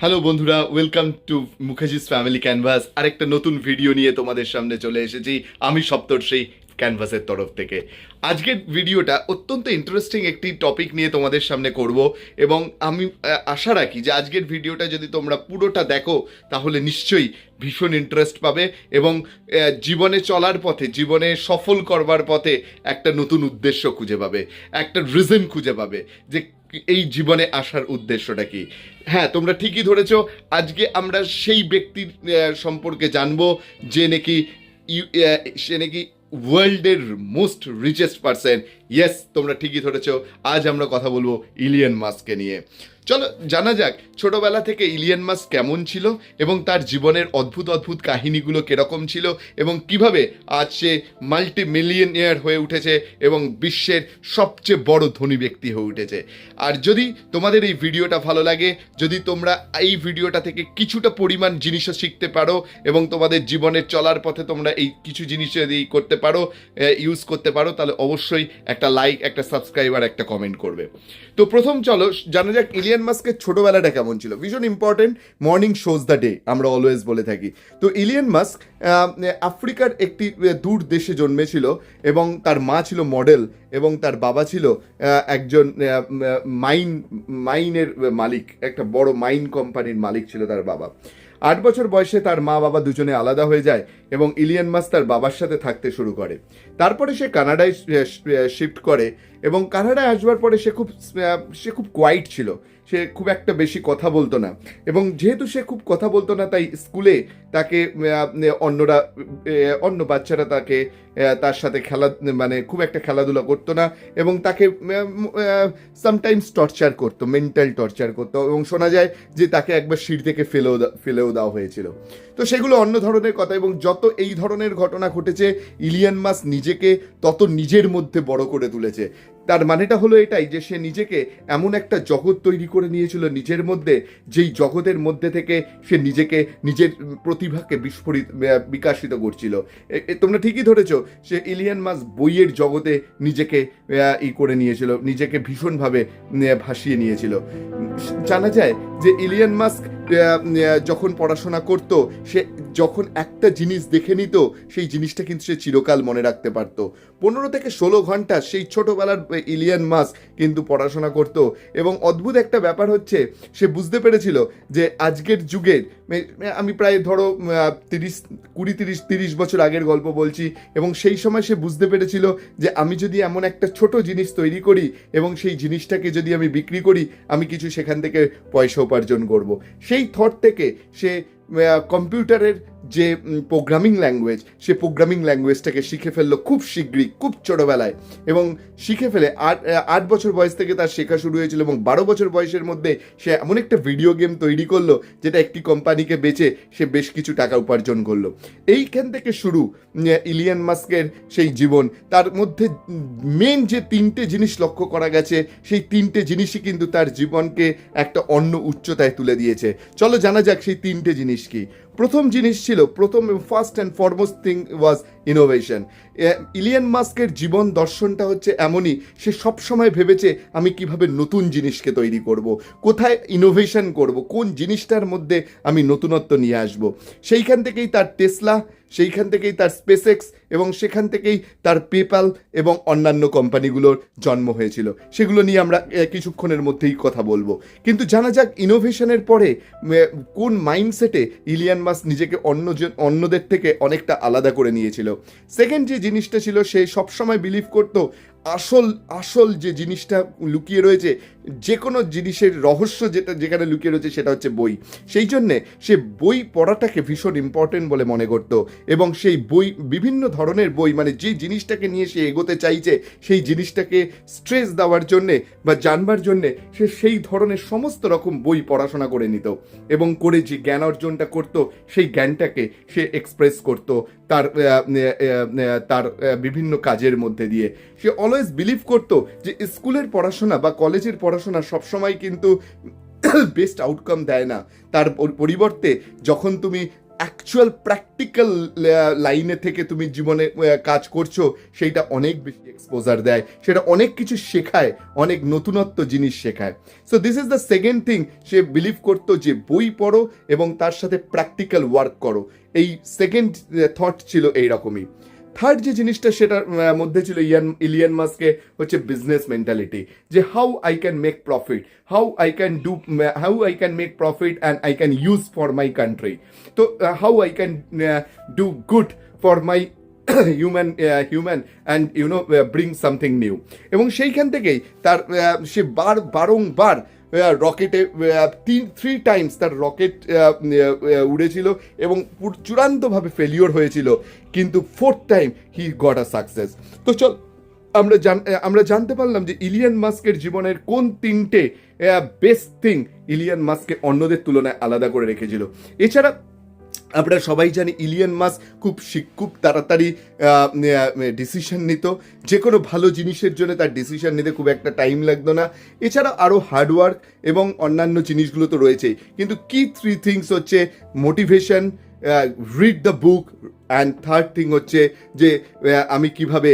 Hello বন্ধুরা, welcome to Mukherjees family canvas. আরেকটা নতুন ভিডিও নিয়ে তোমাদের সামনে চলে এসেছি আমি সপ্তর্ষি ক্যানভাসের তরফ থেকে। আজকের ভিডিওটা অত্যন্ত ইন্টারেস্টিং একটি টপিক নিয়ে তোমাদের সামনে করব এবং আমি আশা রাখি যে আজকের ভিডিওটা যদি তোমরা পুরোটা দেখো তাহলে নিশ্চয়ই ভীষণ ইন্টারেস্ট পাবে এবং জীবনে চলার পথে, জীবনে সফল করবার পথে একটা নতুন উদ্দেশ্য খুঁজে পাবে, একটা রিজন খুঁজে পাবে যে এই জীবনে আসার উদ্দেশ্যটা কি। হ্যাঁ, তোমরা ঠিকই ধরেছো, আজকে আমরা সেই ব্যক্তির সম্পর্কে জানবো যে নাকি সে নাকি ওয়ার্ল্ডের মোস্ট রিচেস্ট পারসন। ইয়েস, তোমরা ঠিকই ধরেছো, আজ আমরা কথা বলবো ইলিয়ন মাস্ককে নিয়ে। চলো জানা যাক ছোটবেলা থেকে ইলিয়ন মাস্ক কেমন ছিল এবং তার জীবনের অদ্ভুত অদ্ভুত কাহিনীগুলো কিরকম ছিল এবং কিভাবে আজ সে মাল্টি মিলিয়নিয়ার হয়ে উঠেছে এবং বিশ্বের সবচেয়ে বড় ধনী ব্যক্তি হয়ে উঠেছে। আর যদি তোমাদের এই ভিডিওটা ভালো লাগে, যদি তোমরা এই ভিডিওটা থেকে কিছুটা পরিমাণ জিনিসও শিখতে পারো এবং তোমাদের জীবনের চলার পথে তোমরা এই কিছু জিনিস যদি করতে পারো, ইউজ করতে পারো, তাহলে অবশ্যই একটা লাইক, একটা সাবস্ক্রাইব আর একটা কমেন্ট করবে। তো প্রথম চলো জানা যাক ইলিয়ন মাস্কের ছোটবেলাটা কেমন ছিল। ভীষণ important, morning shows the day আমরা অলওয়েজ বলে থাকি। তো ইলিয়ন মাস্ক আফ্রিকার একটি দূর দেশে জন্মেছিল এবং তার মা ছিল মডেল এবং তার বাবা ছিল একজন মাইনের মালিক, একটা বড় মাইন কোম্পানির মালিক ছিল তার বাবা। 8 বছর বয়সে তার মা বাবা দুজনে আলাদা হয়ে যায় এবং ইলিয়ন মাস্ক তার বাবার সাথে থাকতে শুরু করে। তারপরে সে কানাডায় শিফট করে এবং কানাডায় আসবার পরে সে খুব কোয়াইট ছিল, সে খুব একটা বেশি কথা বলতো না এবং যেহেতু সে খুব কথা বলতো না তাই স্কুলে তাকে অন্য বাচ্চারা তার সাথে খুব একটা খেলাধুলা করতো না এবং তাকে সামটাইমস টর্চার করতো, মেন্টাল টর্চার করতো এবং শোনা যায় যে তাকে একবার সিঁড়ি থেকে ফেলেও দেওয়া হয়েছিল। তো সেগুলো অন্য ধরনের কথা এবং যত এই ধরনের ঘটনা ঘটেছে ইলিয়ন মাস্ক নিজেকে তত নিজের মধ্যে বড় করে তুলেছে। তার মানেটা হলো এটাই যে সে নিজেকে এমন একটা জগৎ তৈরি করে নিয়েছিল নিজের মধ্যে, যেই জগতের মধ্যে থেকে সে নিজের প্রতিভাকে বিকাশিত করছিল। তোমরা ঠিকই ধরেছো, সে ইলিয়ন মাস্ক বইয়ের জগতে নিজেকে করে নিয়েছিল, নিজেকে ভীষণভাবে ভাসিয়ে নিয়েছিল। জানা যায় যে ইলিয়ন মাস্ক যখন পড়াশোনা করত, সে যখন একটা জিনিস দেখে নিত সেই জিনিসটা কিন্তু সে চিরকাল মনে রাখতে পারত। 15 থেকে 16 ঘন্টা সেই ছোটবেলার ইলিয়ন মাস্ক কিন্তু পড়াশোনা করত এবং অদ্ভুত একটা ব্যাপার হচ্ছে সে বুঝতে পেরেছিল যে আজকের যুগের, আমি প্রায় ধরো 30 বছর আগের গল্প বলছি, এবং সেই সময় সে বুঝতে পেরেছিল যে আমি যদি এমন একটা ছোট জিনিস তৈরি করি এবং সেই জিনিসটাকে যদি আমি বিক্রি করি, আমি কিছু সেখান থেকে পয়সা উপার্জন করব। সেই থট থেকে সে কম্পিউটারের যে প্রোগ্রামিং ল্যাঙ্গুয়েজ, সে প্রোগ্রামিং ল্যাঙ্গুয়েজটাকে শিখে ফেললো খুব শীঘ্রই, খুব ছোটোবেলায়, এবং শিখে ফেলে 8 বছর বয়স থেকে তার শেখা শুরু হয়েছিল এবং 12 বছর বয়সের মধ্যে সে এমন একটা ভিডিও গেম তৈরি করলো যেটা একটি কোম্পানিকে বেচে সে বেশ কিছু টাকা উপার্জন করলো। এইখান থেকে শুরু ইলিয়ন মাস্কের সেই জীবন। তার মধ্যে মেন যে 3টে জিনিস লক্ষ্য করা গেছে, সেই 3টে জিনিসই কিন্তু তার জীবনকে একটা অন্য উচ্চতায় তুলে দিয়েছে। চলো জানা যাক সেই 3টে জিনিস কি। প্রথম জিনিস ছিল, first and foremost thing was innovation. Elon মাস্কের জীবন দর্শনটা হচ্ছে এমনই, সে সবসময় ভেবেছে আমি কিভাবে নতুন জিনিসকে তৈরি করব, কোথায় ইনোভেশন করব, কোন জিনিসটার মধ্যে আমি নতুনত্ব নিয়ে আসব। সেইখান থেকেই তার টেসলা, সেইখান থেকেই তার স্পেসএক্স এবং সেখান থেকেই তার পেপ্যাল এবং অন্যান্য কোম্পানিগুলোর জন্ম হয়েছিল। সেগুলো নিয়ে আমরা কিছুক্ষণের মধ্যেই কথা বলবো। কিন্তু জানা যাক ইনোভেশনের পরে কোন মাইন্ডসেটে ইলিয়ন মাস্ক নিজেকে অন্যদের থেকে অনেকটা আলাদা করে নিয়েছিল। সেকেন্ড যে জিনিসটা ছিল, সে সবসময় বিলিভ করতো আসল যে জিনিসটা লুকিয়ে রয়েছে, যে কোনো জিনিসের রহস্য যেখানে লুকিয়ে রয়েছে সেটা হচ্ছে বই। সেই জন্যে সে বই পড়াটাকে ভীষণ ইম্পর্টেন্ট বলে মনে করত এবং সেই বই, বিভিন্ন ধরনের বই, মানে যে জিনিসটাকে নিয়ে সে এগোতে চাইছে সেই জিনিসটাকে স্ট্রেস দেওয়ার জন্যে বা জানবার জন্যে সে সেই ধরনের সমস্ত রকম বই পড়াশোনা করে নিত এবং করে যে জ্ঞান অর্জনটা করতো সেই জ্ঞানটাকে সে এক্সপ্রেস করত তার বিভিন্ন কাজের মধ্যে দিয়ে। সে অলওয়েজ বিলিভ করতো যে স্কুলের পড়াশোনা বা কলেজের পড়াশোনা সবসময় কিন্তু বেস্ট আউটকাম দেয় না। তার পরিবর্তে যখন তুমি অ্যাকচুয়াল প্র্যাকটিক্যাল লাইনে থেকে তুমি জীবনে কাজ করছো, সেইটা অনেক বেশি এক্সপোজার দেয়, সেটা অনেক কিছু শেখায়, অনেক নতুনত্ব জিনিস শেখায়। So this is the second thing, say believe করতো যে বই পড়ো এবং তার সাথে প্র্যাকটিক্যাল ওয়ার্ক করো। এই সেকেন্ড থট ছিল এইরকমই। থার্ড যে জিনিসটা সেটার মধ্যে ছিল ইলিয়ন মাস্কে হচ্ছে বিজনেস মেন্টালিটি, যে how I can make profit, how I can make profit and I can use for my country, তো how I can do good for my human and bring something new. এবং সেইখান থেকেই তার সে বারংবার রকেটে 3 Times তার rocket উড়েছিল এবং চূড়ান্তভাবে failure হয়েছিল, কিন্তু 4th time he got a success. তো চল আমরা জানতে পারলাম যে ইলিয়ন মাস্কের জীবনের কোন 3টে বেস্ট থিং ইলিয়ন মাস্ককে অন্যদের তুলনায় আলাদা করে রেখেছিল। এছাড়া আমরা সবাই জানি ইলিয়ন মাস্ক খুব তাড়াতাড়ি ডিসিশন নিত, যে কোনো ভালো জিনিসের জন্য তার ডিসিশন নিতে খুব একটা টাইম লাগতো না। এছাড়া আরও হার্ডওয়ার্ক এবং অন্যান্য জিনিসগুলো তো রয়েছেই, কিন্তু কি 3 থিংস হচ্ছে motivation, read the book, and third thing হচ্ছে যে আমি কিভাবে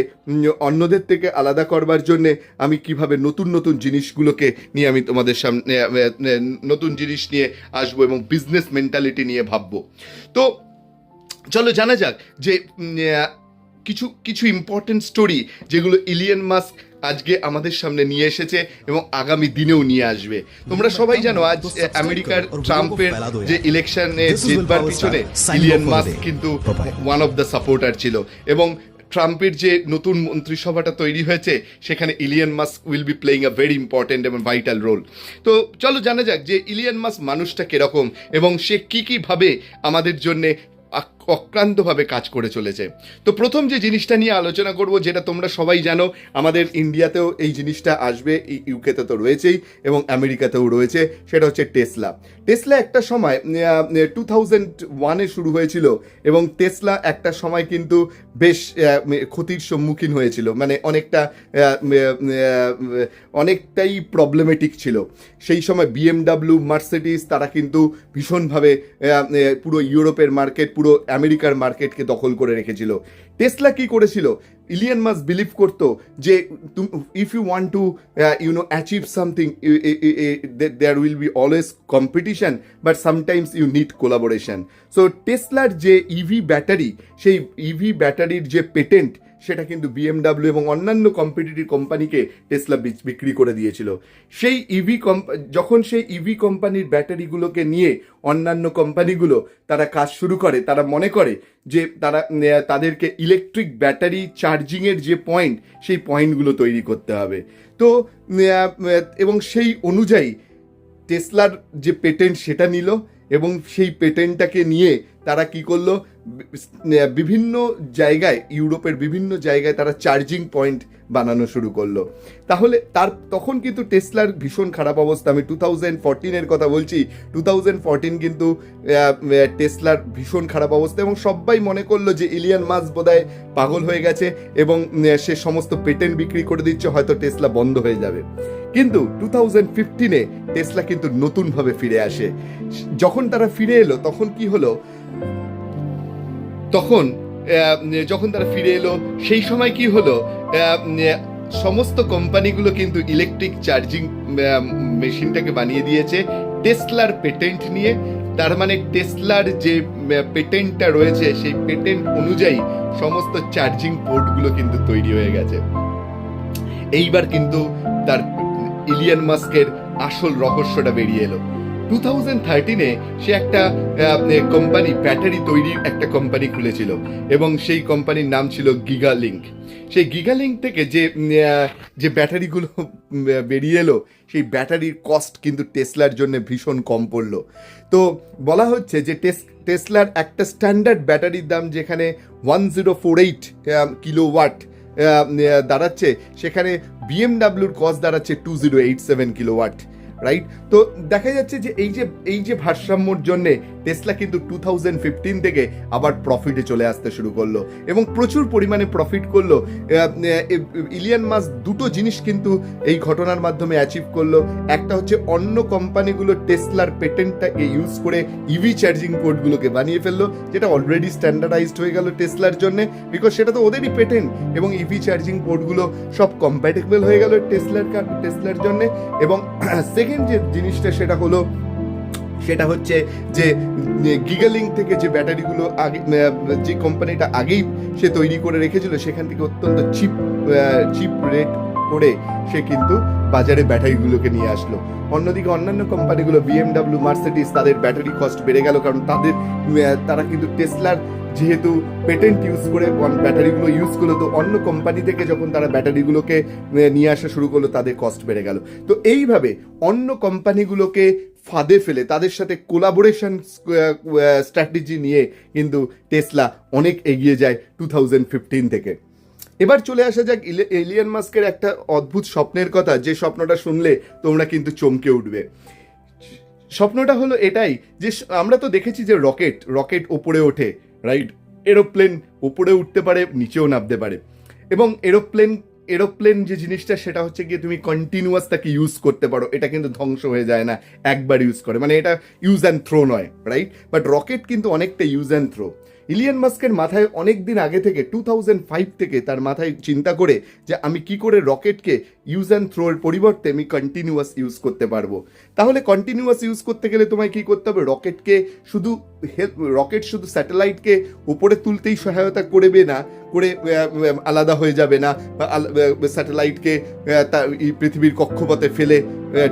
অন্যদের থেকে আলাদা করবার জন্যে আমি কিভাবে নতুন নতুন জিনিসগুলোকে নিয়ে আমি তোমাদের সামনে নতুন জিনিস নিয়ে আসবো এবং বিজনেস মেন্টালিটি নিয়ে ভাববো। তো চলো জানা যাক যে কিছু কিছু ইম্পর্টেন্ট স্টোরি যেগুলো ইলিয়ন মাস্ক আজকে আমাদের সামনে নিয়ে এসেছে এবং আগামী দিনেও নিয়ে আসবে। তোমরা সবাই জানো আজ আমেরিকার ট্রাম্পের যে ইলেকশনে জিতবার পিছনে ইলিয়ন মাস্ক কিন্তু ওয়ান অফ দ্য সাপোর্টার ছিল, এবং ট্রাম্পের যে নতুন মন্ত্রিসভাটা তৈরি হয়েছে সেখানে Elon Musk will be playing a very important এবং ভাইটাল রোল। তো চলো জানা যাক যে ইলিয়ন মাস্ক মানুষটা কিরকম এবং সে কী ভাবে আমাদের জন্যে অক্লান্তভাবে কাজ করে চলেছে। তো প্রথম যে জিনিসটা নিয়ে আলোচনা করব, যেটা তোমরা সবাই জানো, আমাদের ইন্ডিয়াতেও এই জিনিসটা আসবে, ইউকেতে তো রয়েছেই এবং আমেরিকাতেও রয়েছে, সেটা হচ্ছে টেসলা। টেসলা একটা সময় 2001-এ শুরু হয়েছিল এবং টেসলা একটা সময় কিন্তু বেশ ক্ষতির সম্মুখীন হয়েছিল, মানে অনেকটাই প্রবলেমেটিক ছিল। সেই সময় BMW, মার্সিডিজ তারা কিন্তু ভীষণভাবে পুরো ইউরোপের মার্কেট, পুরো আমেরিকার মার্কেটকে দখল করে রেখেছিল। টেসলা কি করেছিল, ইলিয়ন মাস্ক বিলিভ করতো যে if you want to achieve something there will be always competition, but sometimes you need collaboration. So টেসলার যে ইভি ব্যাটারি, সেই ইভি ব্যাটারির যে পেটেন্ট, সেটা কিন্তু BMW এবং অন্যান্য কম্পিটিটিভ কোম্পানিকে টেসলা বিক্রি করে দিয়েছিল। সেই যখন সেই ইভি কোম্পানির ব্যাটারিগুলোকে নিয়ে অন্যান্য কোম্পানিগুলো তারা কাজ শুরু করে, তারা মনে করে যে তাদেরকে ইলেকট্রিক ব্যাটারি চার্জিংয়ের যে পয়েন্ট, সেই পয়েন্টগুলো তৈরি করতে হবে। তো এবং সেই অনুযায়ী টেসলার যে পেটেন্ট সেটা নিল এবং সেই পেটেন্টটাকে নিয়ে তারা কি করলো, বিভিন্ন জায়গায়, ইউরোপের বিভিন্ন জায়গায় তারা চার্জিং পয়েন্ট বানানো শুরু করলো। তাহলে তখন কিন্তু টেসলার ভীষণ খারাপ অবস্থা। আমি 2014-এর কথা বলছি, 2014 কিন্তু টেসলার ভীষণ খারাপ অবস্থা এবং সবাই মনে করলো যে ইলিয়ন মাস্ক বোধহয় পাগল হয়ে গেছে এবং সে সমস্ত পেটেন্ট বিক্রি করে দিচ্ছে, হয়তো টেসলা বন্ধ হয়ে যাবে। কিন্তু 2015-এ টেসলা কিন্তু নতুনভাবে ফিরে আসে। যখন তারা ফিরে এলো তখন কি হলো, যখন তারা ফিরে এলো সেই সময় কি হলো, সমস্ত কোম্পানিগুলো কিন্তু ইলেকট্রিক চার্জিং মেশিনটাকে বানিয়ে দিয়েছে টেসলার পেটেন্ট নিয়ে। তার মানে টেসলার যে পেটেন্টটা রয়েছে সেই পেটেন্ট অনুযায়ী সমস্ত চার্জিং পোর্টগুলো কিন্তু তৈরি হয়ে গেছে। এইবার কিন্তু তার ইলিয়ন মাস্কের আসল রহস্যটা বেরিয়ে এলো। 2013-এ সে একটা কোম্পানি, ব্যাটারি তৈরির একটা কোম্পানি খুলেছিল এবং সেই কোম্পানির নাম ছিল গিগালিঙ্ক। সেই গিগালিঙ্ক থেকে যে ব্যাটারিগুলো বেরিয়ে এলো, সেই ব্যাটারির কস্ট কিন্তু টেসলার জন্য ভীষণ কম পড়লো। তো বলা হচ্ছে যে টেসলার একটা স্ট্যান্ডার্ড ব্যাটারির দাম যেখানে 1048 কিলোওয়াট দাঁড়াচ্ছে, সেখানে BMWর কস্ট দাঁড়াচ্ছে 2087 কিলোওয়াট, রাইট? তো দেখা যাচ্ছে যে এই যে ভারসাম্যর জন্যে টেসলা কিন্তু 2015 থেকে আবার প্রফিটে চলে আসতে শুরু করলো এবং প্রচুর পরিমাণে প্রফিট করলো। ইলিয়ন মাস্ক দুটো জিনিস কিন্তু এই ঘটনার মাধ্যমে অ্যাচিভ করলো। একটা হচ্ছে অন্য কোম্পানিগুলো টেসলার পেটেন্টটাকে ইউজ করে ইভি চার্জিং পোর্টগুলোকে বানিয়ে ফেললো, যেটা অলরেডি স্ট্যান্ডার্ডাইজড হয়ে গেল টেসলার জন্য, বিকজ সেটা তো ওদেরই পেটেন্ট, এবং ইভি চার্জিং পোর্টগুলো সব কম্প্যাটেবল হয়ে গেল টেসলার জন্য। এবং সেকেন্ড যে জিনিসটা সেটা হচ্ছে যে গিগালিং থেকে যে ব্যাটারিগুলো আগে যে কোম্পানিটা আগেই সে তৈরি করে রেখেছিল, সেখান থেকে অত্যন্ত চিপ রেট করে সে কিন্তু বাজারে ব্যাটারিগুলোকে নিয়ে আসলো। অন্যদিকে অন্যান্য কোম্পানিগুলো BMW, মার্সিডিজ, তাদের ব্যাটারি কস্ট বেড়ে গেল, কারণ তারা কিন্তু টেসলার যেহেতু পেটেন্ট ইউজ করে ব্যাটারিগুলো ইউজ করলো, তো অন্য কোম্পানি থেকে যখন তারা ব্যাটারিগুলোকে নিয়ে আসা শুরু করলো তাদের কস্ট বেড়ে গেল। তো এইভাবে অন্য কোম্পানিগুলোকে ফাঁদে ফেলে তাদের সাথে কোলাবোরেশন স্ট্র্যাটেজি নিয়ে কিন্তু টেসলা অনেক এগিয়ে যায় 2015 থেকে। এবার চলে আসা যাক ইলিয়ন মাস্কের একটা অদ্ভুত স্বপ্নের কথা, যে স্বপ্নটা শুনলে তোমরা কিন্তু চমকে উঠবে। স্বপ্নটা হলো এটাই যে আমরা তো দেখেছি যে রকেট ওপরে ওঠে, রাইট? এরোপ্লেন উপরে উঠতে পারে, নিচেও নামতে পারে, এবং এরোপ্লেন যে জিনিসটা সেটা হচ্ছে গিয়ে তুমি কন্টিনিউয়াস তাকে ইউজ করতে পারো, এটা কিন্তু ধ্বংস হয়ে যায় না একবার ইউজ করে, মানে এটা ইউজ অ্যান্ড থ্রো নয়, রাইট? বাট রকেট কিন্তু অনেকটা ইউজ অ্যান্ড থ্রো। ইলিয়ন মাস্কের মাথায় অনেক দিন আগে থেকে 2005 থেকে তার মাথায় চিন্তা করে যে আমি কি করে রকেটকে ইউজ অ্যান্ড থ্রোর পরিবর্তে আমি কন্টিনিউয়াস ইউজ করতে পারবো। তাহলে কন্টিনিউয়াস ইউজ করতে গেলে তোমায় কি করতে হবে? রকেট শুধু স্যাটেলাইটকে উপরে তুলতেই সহায়তা করবে না, করে আলাদা হয়ে যাবে না, বা স্যাটেলাইটকে তার পৃথিবীর কক্ষপথে ফেলে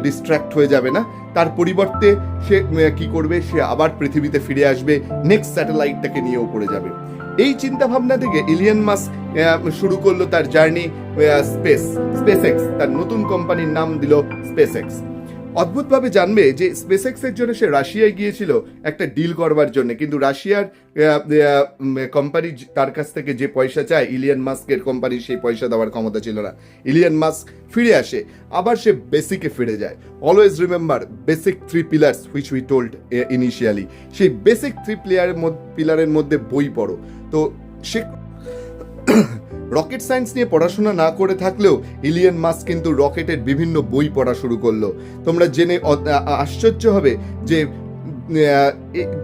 ডিস্ট্র্যাক্ট হয়ে যাবে না। তার পরিবর্তে সে কি করবে? সে আবার পৃথিবীতে ফিরে আসবে, নেক্সট স্যাটেলাইটটাকে নিয়ে উপরে যাবে। এই চিন্তা ভাবনা থেকে ইলিয়ন মাস্ক শুরু করলো তার জার্নি স্পেসএক্স। তার নতুন কোম্পানির নাম দিল স্পেসএক্স। অদ্ভুতভাবে জানবে যে স্পেসএক্সের জন্য সে রাশিয়ায় গিয়েছিল একটা ডিল করবার জন্য, কিন্তু রাশিয়ার কোম্পানি তার কাছ থেকে যে পয়সা চায় ইলিয়ন মাস্কের কোম্পানি সেই পয়সা দেওয়ার ক্ষমতা ছিল না। ইলিয়ন মাস্ক ফিরে আসে, আবার সে বেসিকে ফিরে যায়। Always remember basic 3 pillars which we told initially. সেই বেসিক 3 পিলারের মধ্যে বই পড়ো। তো সে রকেট সায়েন্স নিয়ে পড়াশোনা না করে থাকলেও ইলিয়ন মাস্ক কিন্তু রকেটের বিভিন্ন বই পড়া শুরু করলো। তোমরা জেনে আশ্চর্য হবে যে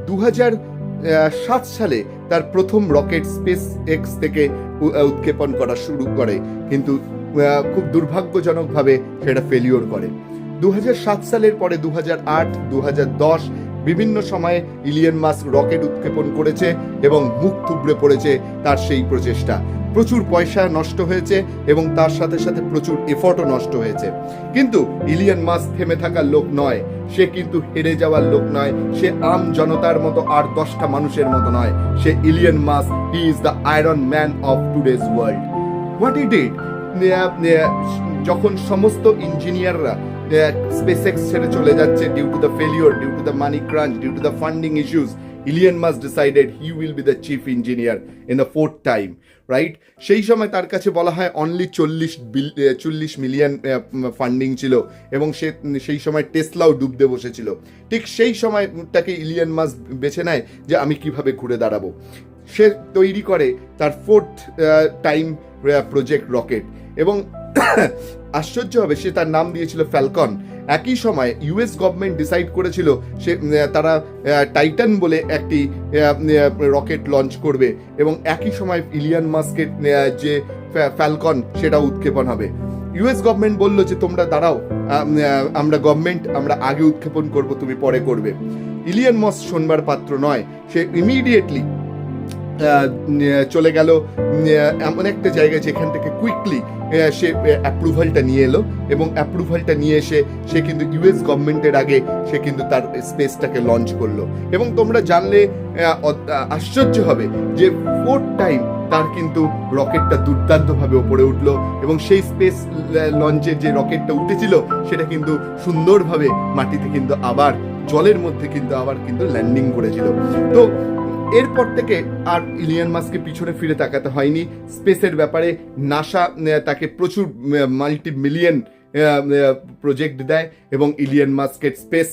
2007 সালে তার প্রথম রকেট স্পেস এক্স থেকে উৎক্ষেপণ করা শুরু করে, কিন্তু খুব দুর্ভাগ্যজনকভাবে সেটা ফেলিওর করে। 2007 সালের পরে 2008, 2010 বিভিন্ন সময়ে ইলিয়ন মাস্ক রকেট উৎক্ষেপণ করেছে এবং মুখ থুবড়ে পড়েছে তার সেই প্রচেষ্টা। প্রচুর পয়সা নষ্ট হয়েছে এবং তার সাথে সাথে প্রচুর এফর্টও নষ্ট হয়েছে। কিন্তু ইলিয়ন মাস্ক থেমে থাকার লোক নয়, সে কিন্তু হেরে যাওয়ার লোক নয়, সে আম জনতার মতো আর 10টা মানুষের মতো নয়। সে Elon Musk, he is the iron man of today's world. What he did, যখন সমস্ত ইঞ্জিনিয়াররা SpaceX ছেড়ে চলে যাচ্ছে due to the failure, due to the money crunch, due to the funding issues, Elon Musk decided he will be the chief engineer in the 4th time, right? সেই সময় তার কাছে বলা হয় অনলি 40 মিলিয়ন ফান্ডিং ছিল, এবং সেই সময় টেসলাও ডুবতে বসেছিল। ঠিক সেই সময়টাকে ইলিয়ন মাস্ক বেছে নেয় যে আমি কিভাবে ঘুরে দাঁড়াবো। সে তৈরি করে তার 4th টাইম প্রজেক্ট রকেট, এবং আশ্চর্য হবে সে তার নাম দিয়েছিল ফ্যালকন। একই সময় ইউএস গভর্নমেন্ট ডিসাইড করেছিল তারা টাইটান বলে একটি রকেট লঞ্চ করবে, এবং একই সময় ইলিয়ন মাস্কের যে ফ্যালকন সেটা উৎক্ষেপণ হবে। ইউএস গভর্নমেন্ট বলল যে তোমরা দাঁড়াও, আমরা আগে উৎক্ষেপণ করব, তুমি পরে করবে। ইলিয়ন মাস্ক শোনবার পাত্র নয়, সে ইমিডিয়েটলি চলে গেল এমন একটা জায়গায় যেখান থেকে কুইকলি সে অ্যাপ্রুভালটা নিয়ে এলো, এবং অ্যাপ্রুভালটা নিয়ে এসে সে কিন্তু ইউএস গভর্নমেন্টের আগে সে কিন্তু তার স্পেসটাকে লঞ্চ করলো। এবং তোমরা জানলে আশ্চর্য হবে যে 4th টাইম তার কিন্তু রকেটটা দুর্দান্তভাবে ওপরে উঠলো, এবং সেই স্পেস লঞ্চে যে রকেটটা উঠেছিল সেটা কিন্তু সুন্দরভাবে মাটিতে কিন্তু আবার জলের মধ্যে কিন্তু আবার কিন্তু ল্যান্ডিং করেছিল। তো এরপর থেকে আর ইলিয়ন মাস্ককে পিছনে ফিরে তাকাতে হয়নি। স্পেসের ব্যাপারে নাসা তাকে প্রচুর মাল্টি মিলিয়ন প্রজেক্ট দেয় এবং ইলিয়ন মাস্কের স্পেস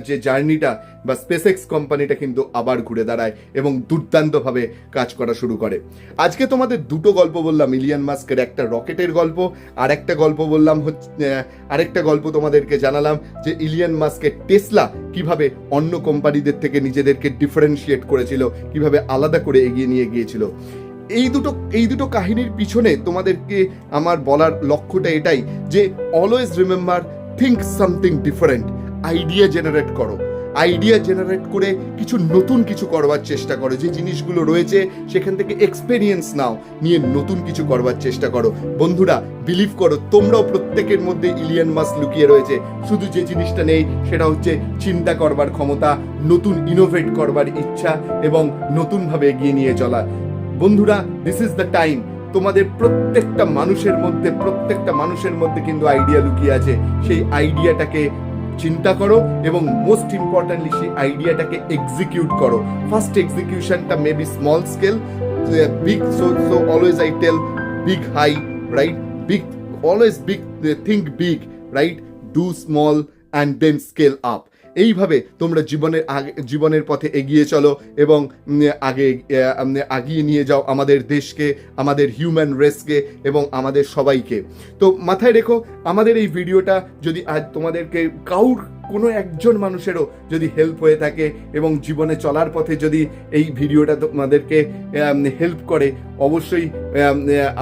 যে জার্নিটা বা স্পেস এক্স কোম্পানিটা কিন্তু আবার ঘুরে দাঁড়ায় এবং দুর্দান্তভাবে কাজ করা শুরু করে। আজকে তোমাদের দুটো গল্প বললাম, ইলিয়ন মাস্কের একটা রকেটের গল্প, আর একটা গল্প বললাম আরেকটা গল্প তোমাদেরকে জানালাম যে ইলিয়ন মাস্কের টেসলা কিভাবে অন্য কোম্পানিদের থেকে নিজেদেরকে ডিফারেন্সিয়েট করেছিল, কিভাবে আলাদা করে এগিয়ে নিয়ে গিয়েছিল। এই দুটো কাহিনীর পিছনে তোমাদেরকে আমার বলার লক্ষ্যটা এটাই যে always remember, think something different, idea generate করো, আইডিয়া জেনারেট করে কিছু নতুন কিছু করবার চেষ্টা করো, যে জিনিসগুলো রয়েছে সেখান থেকে এক্সপেরিয়েন্স নাও, নিয়ে নতুন কিছু করবার চেষ্টা করো। বন্ধুরা, বিলিভ করো তোমরাও প্রত্যেকের মধ্যে ইলিয়ন মাস্ক লুকিয়ে রয়েছে, শুধু যে জিনিসটা নেই সেটা হচ্ছে চিন্তা করবার ক্ষমতা, নতুন ইনোভেট করবার ইচ্ছা এবং নতুনভাবে এগিয়ে নিয়ে চলা। বন্ধুরা, দিস ইজ দ্য টাইম। তোমাদের প্রত্যেকটা মানুষের মধ্যে কিন্তু আইডিয়া লুকিয়ে আছে। সেই আইডিয়াটাকে চিন্তা করো এবং মোস্ট ইম্পর্টেন্টলি সেই আইডিয়াটাকে এক্সিকিউট করো। ফার্স্ট এক্সিকিউশনটা may be small scale, big, so always I tell big high, right? Big, always big, think big, right? Do small and then scale up. এইভাবে তোমরা জীবনের পথে এগিয়ে চলো এবং আগিয়ে নিয়ে যাও আমাদের দেশকে, আমাদের হিউম্যান রেসকে এবং আমাদের সবাইকে। তো মাথায় রেখো, আমাদের এই ভিডিওটা যদি আজ তোমাদেরকে কোনো একজন মানুষেরও যদি হেল্প হয়ে থাকে এবং জীবনে চলার পথে যদি এই ভিডিওটা তোমাদেরকে হেল্প করে, অবশ্যই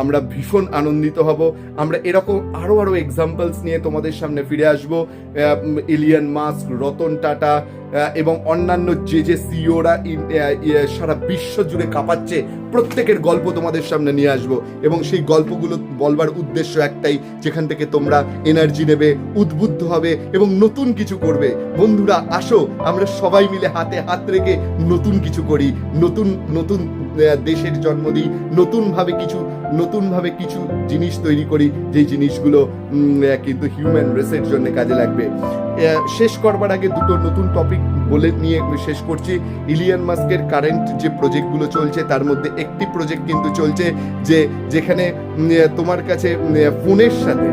আমরা ভীষণ আনন্দিত হব। আমরা এরকম আরও এক্সাম্পলস নিয়ে তোমাদের সামনে ফিরে আসব। ইলিয়ন মাস্ক, রতন টাটা এবং অন্যান্য যে সিইওরা সারা বিশ্ব জুড়ে কাঁপাচ্ছে, প্রত্যেকের গল্প তোমাদের সামনে নিয়ে আসবো এবং সেই গল্পগুলো বলবার উদ্দেশ্য একটাই, যেখান থেকে তোমরা এনার্জি নেবে, উদ্বুদ্ধ হবে এবং নতুন কিছু করবে। বন্ধুরা, আসো আমরা সবাই মিলে হাতে হাত রেখে নতুন কিছু করি, নতুন দেশের জন্ম দিই, নতুনভাবে কিছু জিনিস তৈরি করি, যেই জিনিসগুলো কিন্তু হিউম্যান রেসের জন্য কাজে লাগবে। শেষ করবার আগে দুটো নতুন টপিক বলে নিয়ে শেষ করছি। ইলিয়ন মাস্কের কারেন্ট যে প্রজেক্টগুলো চলছে তার মধ্যে একটি প্রজেক্ট কিন্তু চলছে যেখানে তোমার কাছে ফোনের সাথে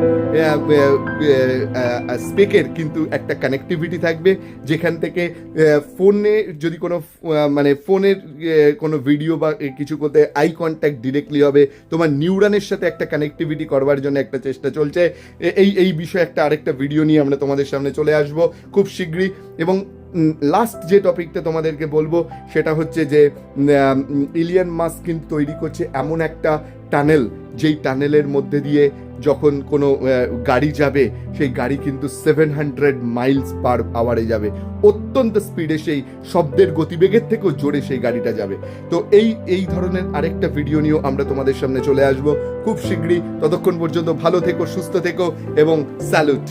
স্পেকের কিন্তু একটা কানেক্টিভিটি থাকবে, যেখান থেকে ফোনে যদি কোনো ফোনের কোনো ভিডিও বা কিছু করতে আই কন্ট্যাক্ট ডিরেক্টলি হবে, তোমার নিউরনের সাথে একটা কানেক্টিভিটি করবার জন্য একটা চেষ্টা চলছে। এই বিষয়ে আরেকটা ভিডিও নিয়ে আমরা তোমাদের সামনে চলে আসবো খুব শীঘ্রই। এবং লাস্ট যে টপিকটা তোমাদেরকে বলবো সেটা হচ্ছে যে ইলিয়ন মাস্ক কিন্তু তৈরি করছে এমন একটা টানেল, যেই টানেলের মধ্যে দিয়ে যখন কোনো গাড়ি যাবে, সেই গাড়ি কিন্তু 700 মাইলস পার আওয়ারে যাবে, অত্যন্ত স্পিডে, সেই শব্দের গতিবেগের থেকেও জোরে সেই গাড়িটা যাবে। তো এই ধরনের আরেকটা ভিডিও নিয়েও আমরা তোমাদের সামনে চলে আসবো খুব শীঘ্রই। ততক্ষণ পর্যন্ত ভালো থেকো, সুস্থ থেকো এবং স্যালুট।